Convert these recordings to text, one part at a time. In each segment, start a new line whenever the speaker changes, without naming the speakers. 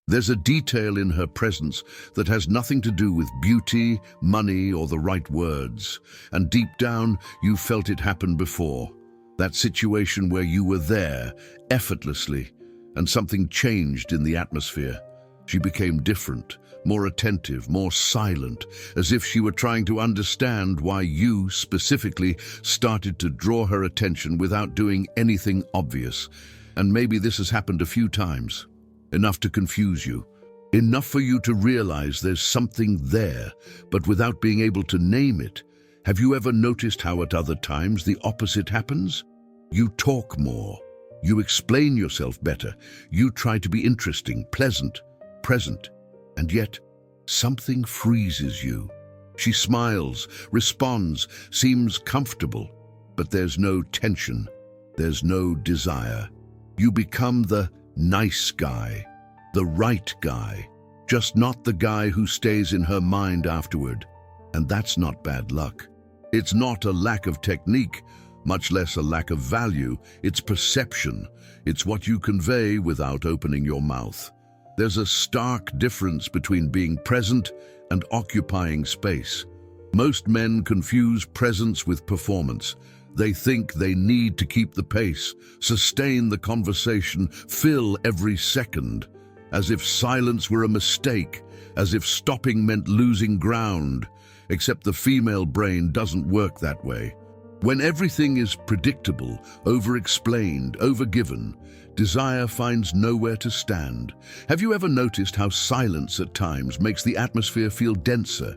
There's a detail in her presence that has nothing to do with beauty, money, or the right words. And deep down, you felt it happen before. That situation where you were there, effortlessly, and something changed in the atmosphere. She became different, more attentive, more silent, as if she were trying to understand why you, specifically, started to draw her attention without doing anything obvious. And maybe this has happened a few times. Enough to confuse you. Enough for you to realize there's something there, but without being able to name it. Have you ever noticed how at other times the opposite happens? You talk more. You explain yourself better. You try to be interesting, pleasant, present. And yet, something freezes you. She smiles, responds, seems comfortable, but there's no tension. There's no desire. You become the nice guy, the right guy, just not the guy who stays in her mind afterward. And that's not bad luck. It's not a lack of technique, much less a lack of value. It's perception. It's what you convey without opening your mouth. There's a stark difference between being present and occupying space. Most men confuse presence with performance. They think they need to keep the pace, sustain the conversation, fill every second, as if silence were a mistake, as if stopping meant losing ground. Except the female brain doesn't work that way. When everything is predictable, over-explained, over-given, desire finds nowhere to stand. Have you ever noticed how silence at times makes the atmosphere feel denser?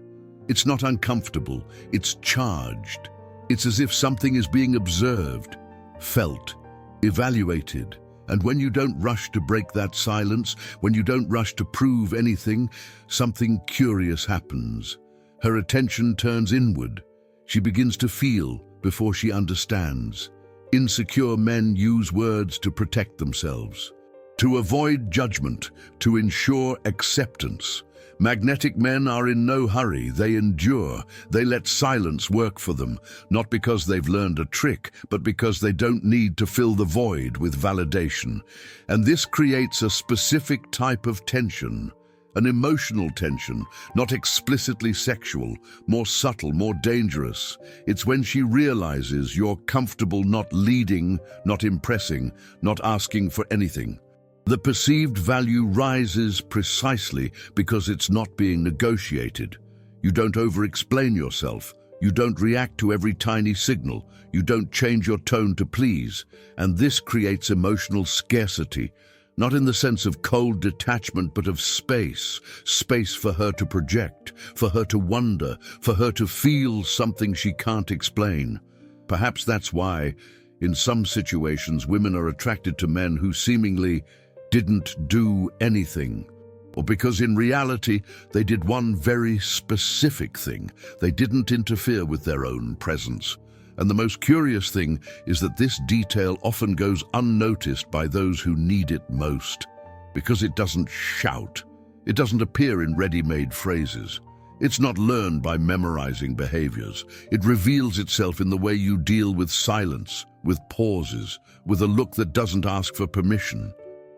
It's not uncomfortable, it's charged. It's as if something is being observed, felt, evaluated. And when you don't rush to break that silence, when you don't rush to prove anything, something curious happens. Her attention turns inward. She begins to feel before she understands. Insecure men use words to protect themselves, to avoid judgment, to ensure acceptance. Magnetic men are in no hurry. They endure. They let silence work for them, not because they've learned a trick, but because they don't need to fill the void with validation. And this creates a specific type of tension, an emotional tension, not explicitly sexual, more subtle, more dangerous. It's when she realizes you're comfortable not leading, not impressing, not asking for anything. The perceived value rises precisely because it's not being negotiated. You don't over-explain yourself. You don't react to every tiny signal. You don't change your tone to please. And this creates emotional scarcity, not in the sense of cold detachment, but of space. Space for her to project, for her to wonder, for her to feel something she can't explain. Perhaps that's why, in some situations, women are attracted to men who seemingly didn't do anything. Or because in reality, they did one very specific thing. They didn't interfere with their own presence. And the most curious thing is that this detail often goes unnoticed by those who need it most, because it doesn't shout. It doesn't appear in ready-made phrases. It's not learned by memorizing behaviors. It reveals itself in the way you deal with silence, with pauses, with a look that doesn't ask for permission.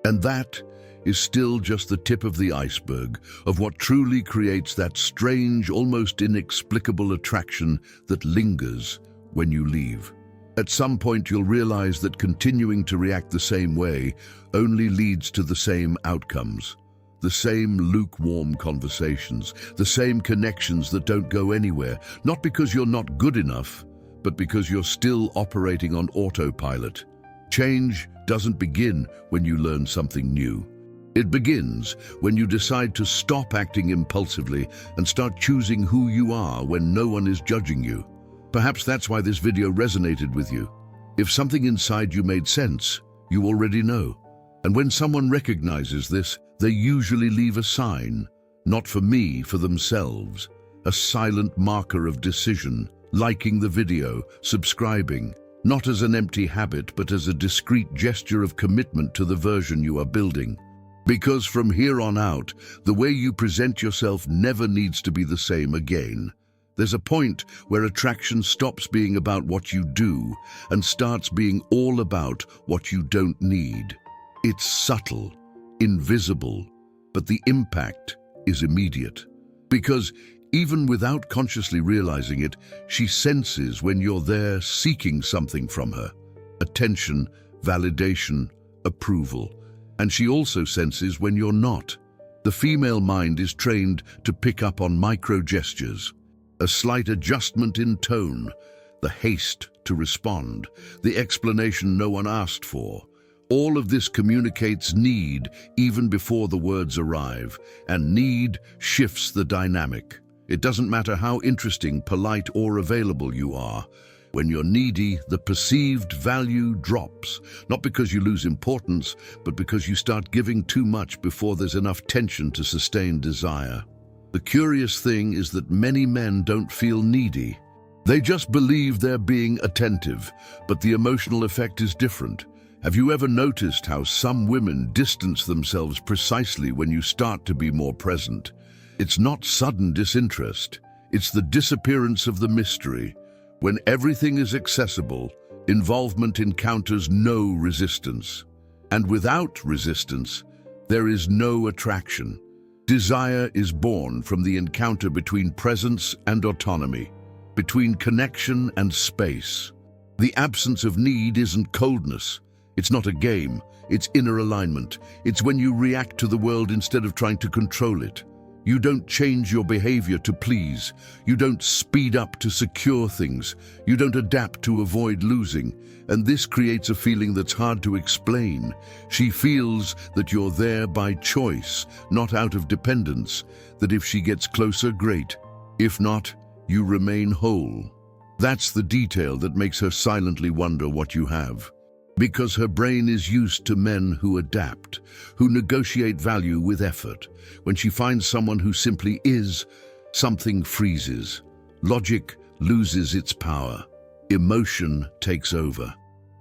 And that is still just the tip of the iceberg of what truly creates that strange, almost inexplicable attraction that lingers when you leave. At some point, you'll realize that continuing to react the same way only leads to the same outcomes, the same lukewarm conversations, the same connections that don't go anywhere, not because you're not good enough, but because you're still operating on autopilot. Change doesn't begin when you learn something new. It begins when you decide to stop acting impulsively and start choosing who you are when no one is judging you. Perhaps that's why this video resonated with you. If something inside you made sense, you already know. And when someone recognizes this, they usually leave a sign, not for me, for themselves. A silent marker of decision, liking the video, subscribing, not as an empty habit, but as a discreet gesture of commitment to the version you are building. Because from here on out, the way you present yourself never needs to be the same again. There's a point where attraction stops being about what you do and starts being all about what you don't need. It's subtle, invisible, but the impact is immediate. Because even without consciously realizing it, she senses when you're there seeking something from her: attention, validation, approval. And she also senses when you're not. The female mind is trained to pick up on micro gestures: a slight adjustment in tone, the haste to respond, the explanation no one asked for. All of this communicates need even before the words arrive, and need shifts the dynamic. It doesn't matter how interesting, polite, or available you are. When you're needy, the perceived value drops, not because you lose importance, but because you start giving too much before there's enough tension to sustain desire. The curious thing is that many men don't feel needy. They just believe they're being attentive, but the emotional effect is different. Have you ever noticed how some women distance themselves precisely when you start to be more present? It's not sudden disinterest, it's the disappearance of the mystery. When everything is accessible, involvement encounters no resistance. And without resistance, there is no attraction. Desire is born from the encounter between presence and autonomy, between connection and space. The absence of need isn't coldness. It's not a game. It's inner alignment. It's when you react to the world instead of trying to control it. You don't change your behavior to please. You don't speed up to secure things. You don't adapt to avoid losing. And this creates a feeling that's hard to explain. She feels that you're there by choice, not out of dependence. That if she gets closer, great. If not, you remain whole. That's the detail that makes her silently wonder what you have. Because her brain is used to men who adapt, who negotiate value with effort. When she finds someone who simply is, something freezes. Logic loses its power. Emotion takes over.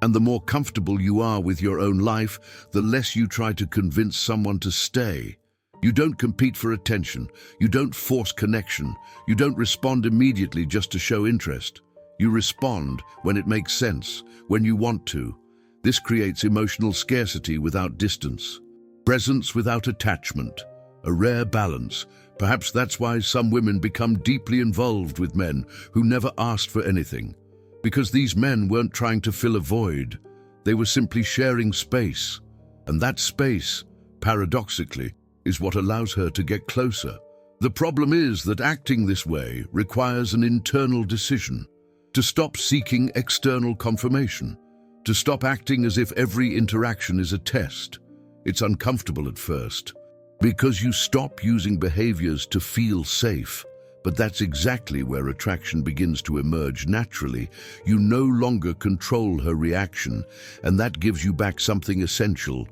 And the more comfortable you are with your own life, the less you try to convince someone to stay. You don't compete for attention. You don't force connection. You don't respond immediately just to show interest. You respond when it makes sense, when you want to. This creates emotional scarcity without distance, presence without attachment, a rare balance. Perhaps that's why some women become deeply involved with men who never asked for anything. Because these men weren't trying to fill a void. They were simply sharing space. And that space, paradoxically, is what allows her to get closer. The problem is that acting this way requires an internal decision. To stop seeking external confirmation. To stop acting as if every interaction is a test. It's uncomfortable at first, because you stop using behaviors to feel safe. But that's exactly where attraction begins to emerge naturally. You no longer control her reaction, and that gives you back something essential: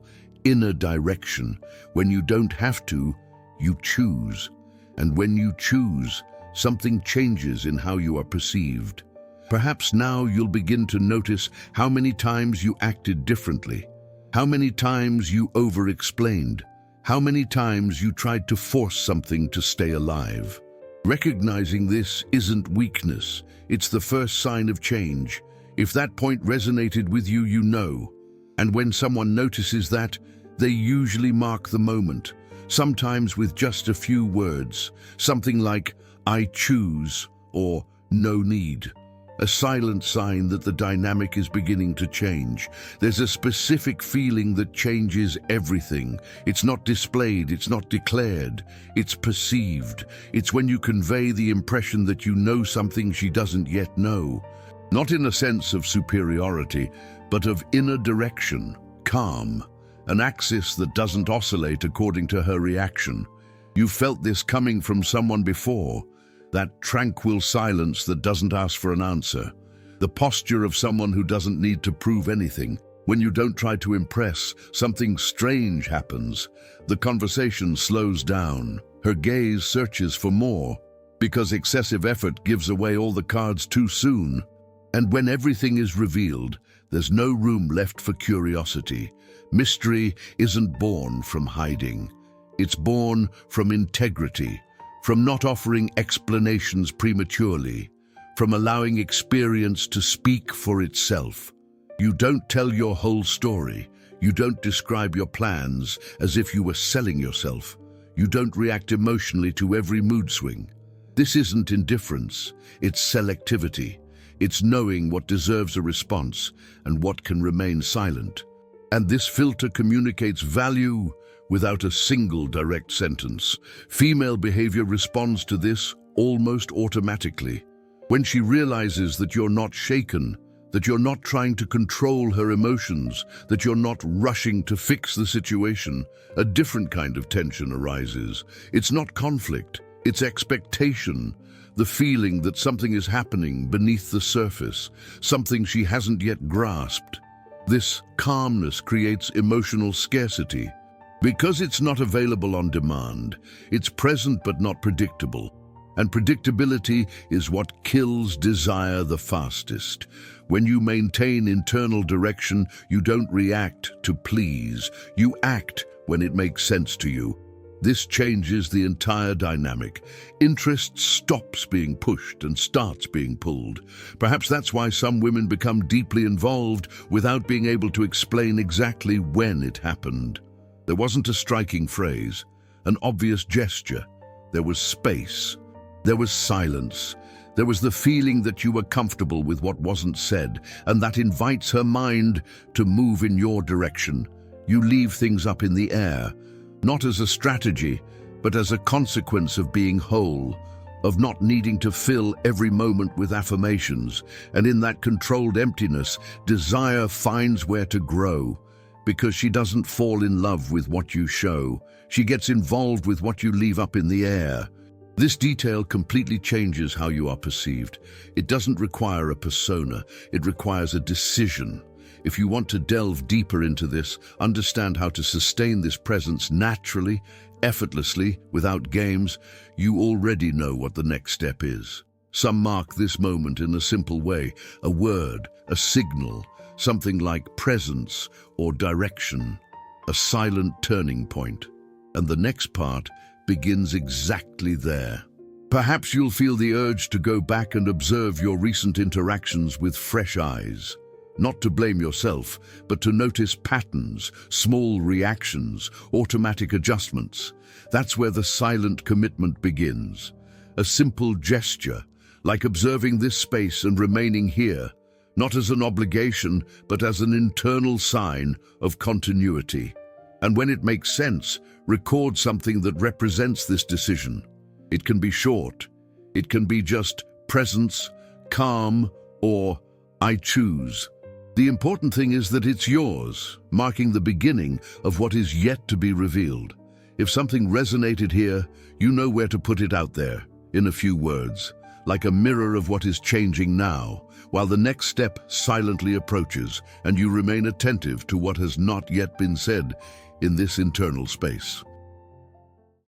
inner direction. When you don't have to, you choose. And when you choose, something changes in how you are perceived. Perhaps now you'll begin to notice how many times you acted differently, how many times you over-explained, how many times you tried to force something to stay alive. Recognizing this isn't weakness, it's the first sign of change. If that point resonated with you, you know. And when someone notices that, they usually mark the moment, sometimes with just a few words, something like, "I choose," or "no need." A silent sign that the dynamic is beginning to change. There's a specific feeling that changes everything. It's not displayed, it's not declared, it's perceived. It's when you convey the impression that you know something she doesn't yet know. Not in a sense of superiority, but of inner direction, calm, an axis that doesn't oscillate according to her reaction. You felt this coming from someone before. That tranquil silence that doesn't ask for an answer. The posture of someone who doesn't need to prove anything. When you don't try to impress, something strange happens. The conversation slows down. Her gaze searches for more, because excessive effort gives away all the cards too soon. And when everything is revealed, there's no room left for curiosity. Mystery isn't born from hiding. It's born from integrity. From not offering explanations prematurely, from allowing experience to speak for itself. You don't tell your whole story. You don't describe your plans as if you were selling yourself. You don't react emotionally to every mood swing. This isn't indifference, it's selectivity. It's knowing what deserves a response and what can remain silent. And this filter communicates value without a single direct sentence. Female behavior responds to this almost automatically. When she realizes that you're not shaken, that you're not trying to control her emotions, that you're not rushing to fix the situation, a different kind of tension arises. It's not conflict, it's expectation, the feeling that something is happening beneath the surface, something she hasn't yet grasped. This calmness creates emotional scarcity. Because it's not available on demand, it's present but not predictable. And predictability is what kills desire the fastest. When you maintain internal direction, you don't react to please. You act when it makes sense to you. This changes the entire dynamic. Interest stops being pushed and starts being pulled. Perhaps that's why some women become deeply involved without being able to explain exactly when it happened. There wasn't a striking phrase, an obvious gesture. There was space. There was silence. There was the feeling that you were comfortable with what wasn't said, and that invites her mind to move in your direction. You leave things up in the air, not as a strategy, but as a consequence of being whole, of not needing to fill every moment with affirmations. And in that controlled emptiness, desire finds where to grow, because she doesn't fall in love with what you show. She gets involved with what you leave up in the air. This detail completely changes how you are perceived. It doesn't require a persona, it requires a decision. If you want to delve deeper into this, understand how to sustain this presence naturally, effortlessly, without games, you already know what the next step is. Some mark this moment in a simple way, a word, a signal, something like presence or direction, a silent turning point. And the next part begins exactly there. Perhaps you'll feel the urge to go back and observe your recent interactions with fresh eyes. Not to blame yourself, but to notice patterns, small reactions, automatic adjustments. That's where the silent commitment begins. A simple gesture, like observing this space and remaining here, not as an obligation, but as an internal sign of continuity. And when it makes sense, record something that represents this decision. It can be short. It can be just presence, calm, or I choose. The important thing is that it's yours, marking the beginning of what is yet to be revealed. If something resonated here, you know where to put it out there, in a few words, like a mirror of what is changing now, while the next step silently approaches, and you remain attentive to what has not yet been said in this internal space.